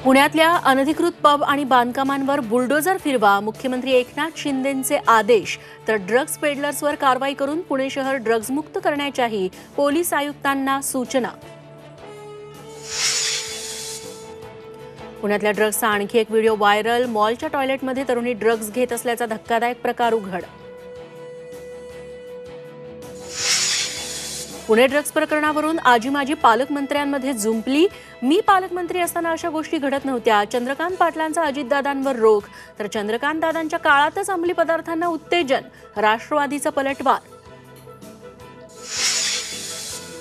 पुण्यातल्या अनधिकृत पब आणि बांधकामांवर बुलडोझर फिरवा, मुख्यमंत्री एकनाथ शिंदेंचे आदेश. तर ड्रग्ज पेडलर्सवर कारवाई करून पुणे शहर ड्रग्जमुक्त करण्याच्याही पोलीस आयुक्तांना सूचना. पुण्यातल्या ड्रग्जचा आणखी एक व्हिडिओ व्हायरल. मॉलच्या टॉयलेटमध्ये तरुणी ड्रग्ज घेत असल्याचा धक्कादायक प्रकार उघड. पुणे ड्रग्ज प्रकरणावरून आजी माजी पालकमंत्र्यांमध्ये जुंपली. मी पालकमंत्री असताना अशा गोष्टी घडत नव्हत्या. चंद्रकांत पाटलांचा अजितदादांवर रोख. तर चंद्रकांत दादांच्या काळातच अंमली पदार्थांना उत्तेजन, राष्ट्रवादीचा पलटवार.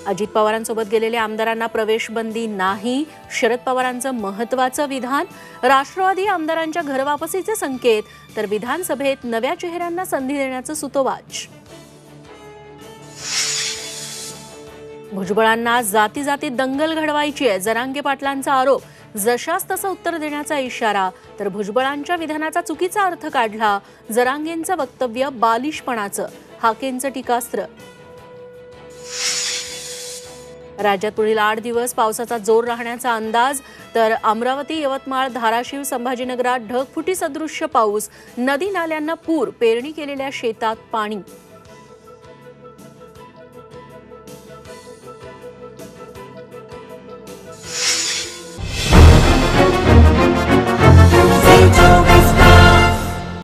अजित पवारांसोबत गेलेल्या आमदारांना प्रवेशबंदी नाही, शरद पवारांचं महत्त्वाचं विधान. राष्ट्रवादी आमदारांच्या घरवापसीचे संकेत. तर विधानसभेत नव्या चेहऱ्यांना संधी देण्याचं सुतोवाच. भुजबळांना जाती जातीत दंगल घडवायची आहे, जरांगे पाटलांचा आरोप. जशास तसं उत्तर देण्याचा इशारा. तर भुजबळांच्या विधानाचा चुकीचा अर्थ काढला. जरांगेंचं वक्तव्य बालिशपणाचं, हाकेंचं टीकास्त्र. राज्यात पुढील 8 दिवस पावसाचा जोर राहण्याचा अंदाज. तर अमरावती, यवतमाळ, धाराशिव, संभाजीनगरात ढगफुटी सदृश्य पाऊस. नदी नाल्यांना पूर, पेरणी केलेल्या शेतात पाणी.